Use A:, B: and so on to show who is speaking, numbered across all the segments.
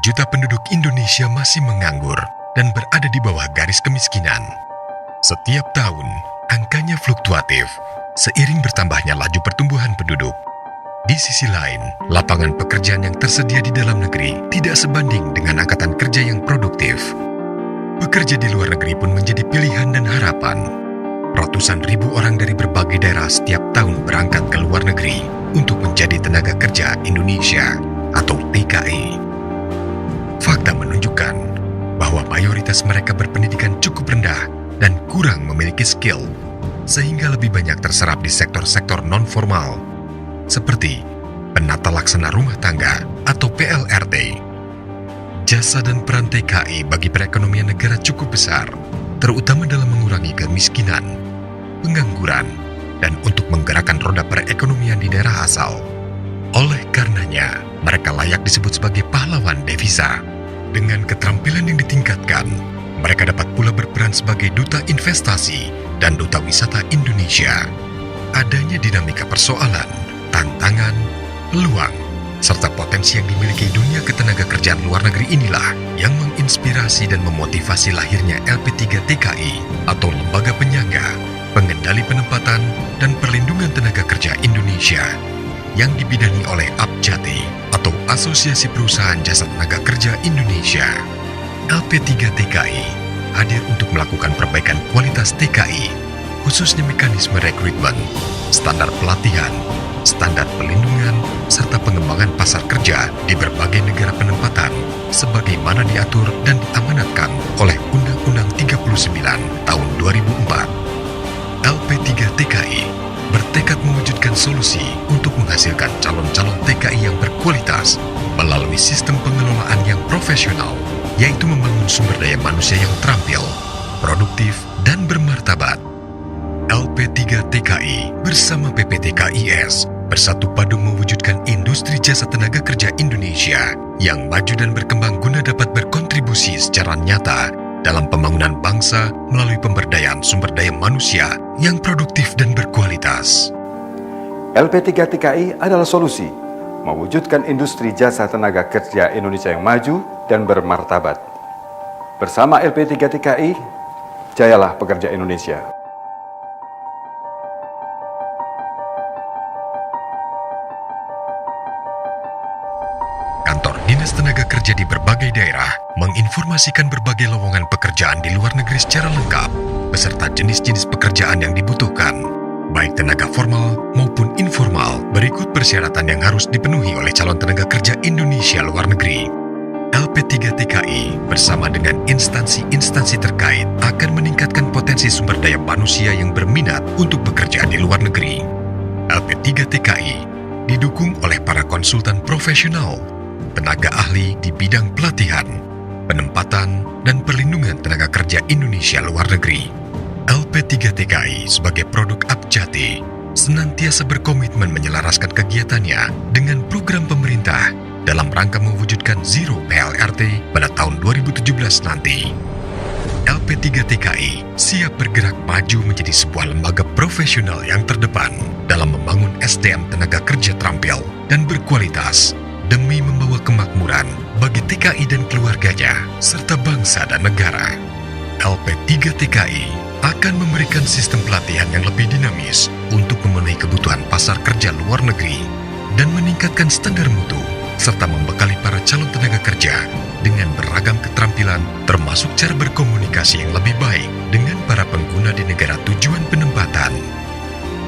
A: juta penduduk Indonesia masih menganggur dan berada di bawah garis kemiskinan. Setiap tahun, angkanya fluktuatif seiring bertambahnya laju pertumbuhan penduduk. Di sisi lain, lapangan pekerjaan yang tersedia di dalam negeri tidak sebanding dengan angkatan kerja yang produktif. Bekerja di luar negeri pun menjadi pilihan dan harapan. Ratusan ribu orang dari berbagai daerah setiap tahun berangkat ke luar negeri untuk menjadi tenaga kerja Indonesia atau TKI. Fakta menunjukkan bahwa mayoritas mereka berpendidikan cukup rendah dan kurang memiliki skill, sehingga lebih banyak terserap di sektor-sektor non-formal, seperti penata laksana rumah tangga atau PLRT. Jasa dan peran TKI bagi perekonomian negara cukup besar, terutama dalam mengurangi kemiskinan, pengangguran, dan untuk menggerakkan roda perekonomian di daerah asal. Oleh karenanya, mereka layak disebut sebagai pahlawan devisa. Dengan keterampilan yang ditingkatkan, mereka dapat pula berperan sebagai duta investasi dan duta wisata Indonesia. Adanya dinamika persoalan, tantangan, peluang, serta potensi yang dimiliki dunia ketenaga kerjaan luar negeri inilah yang menginspirasi dan memotivasi lahirnya LP3 TKI atau Lembaga Penyangga, Pengendali Penempatan dan Perlindungan Tenaga Kerja Indonesia yang dibidangi oleh Apjati atau Asosiasi Perusahaan Jasa Tenaga Kerja Indonesia. LP3 TKI hadir untuk melakukan perbaikan kualitas TKI, khususnya mekanisme rekrutmen, standar pelatihan, standar pelindungan, serta pengembangan pasar kerja di berbagai negara penempatan, sebagaimana diatur dan diamanatkan oleh Undang-Undang 39 tahun 2004. LP3 TKI bertekad mewujudkan solusi untuk menghasilkan calon-calon TKI yang berkualitas melalui sistem pengelolaan yang profesional, yaitu membangun sumber daya manusia yang terampil, produktif, dan bermartabat. LP3 TKI bersama PPTKIS bersatu padu mewujudkan industri jasa tenaga kerja Indonesia yang maju dan berkembang guna dapat berkontribusi secara nyata dalam pembangunan bangsa melalui pemberdayaan sumber daya manusia yang produktif dan berkualitas.
B: LP3 TKI adalah solusi mewujudkan industri jasa tenaga kerja Indonesia yang maju dan bermartabat. Bersama LP3 TKI, jayalah pekerja Indonesia.
A: Kantor Dinas Tenaga Kerja di berbagai daerah menginformasikan berbagai lowongan pekerjaan di luar negeri secara lengkap, beserta jenis-jenis pekerjaan yang dibutuhkan, baik tenaga formal maupun informal. Berikut persyaratan yang harus dipenuhi oleh calon tenaga kerja Indonesia luar negeri. LP3 TKI bersama dengan instansi-instansi terkait akan meningkatkan potensi sumber daya manusia yang berminat untuk bekerja di luar negeri. LP3 TKI didukung oleh para konsultan profesional, tenaga ahli di bidang pelatihan, penempatan, dan perlindungan tenaga kerja Indonesia luar negeri. LP3 TKI sebagai produk Apjati senantiasa berkomitmen menyelaraskan kegiatannya dengan program pemerintah dalam rangka mewujudkan Zero PLRT pada tahun 2017 nanti. LP3 TKI siap bergerak maju menjadi sebuah lembaga profesional yang terdepan dalam membangun SDM tenaga kerja terampil dan berkualitas demi membawa kemakmuran bagi TKI dan keluarganya, serta bangsa dan negara. LP3 TKI akan memberikan sistem pelatihan yang lebih dinamis untuk memenuhi kebutuhan pasar kerja luar negeri dan meningkatkan standar mutu, serta membekali para calon tenaga kerja dengan beragam keterampilan termasuk cara berkomunikasi yang lebih baik dengan para pengguna di negara tujuan penempatan.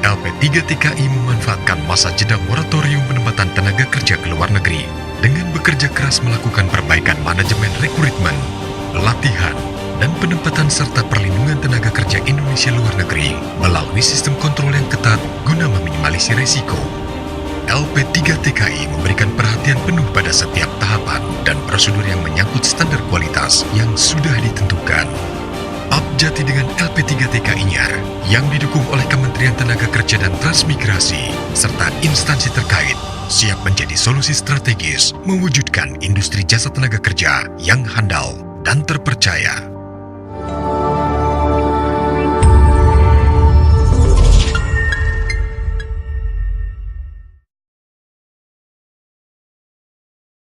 A: LP3 TKI memanfaatkan masa jeda moratorium penempatan tenaga kerja ke luar negeri dengan bekerja keras melakukan perbaikan manajemen rekrutmen, pelatihan, dan penempatan serta perlindungan tenaga kerja Indonesia luar negeri melalui sistem kontrol yang ketat guna meminimalisir risiko. LP3 TKI memberikan perhatian penuh pada setiap tahapan dan prosedur yang menyangkut standar kualitas yang sudah ditentukan. Apjati dengan LP3 TKI-nya yang didukung oleh Kementerian Tenaga Kerja dan Transmigrasi serta instansi terkait siap menjadi solusi strategis mewujudkan industri jasa tenaga kerja yang handal dan terpercaya.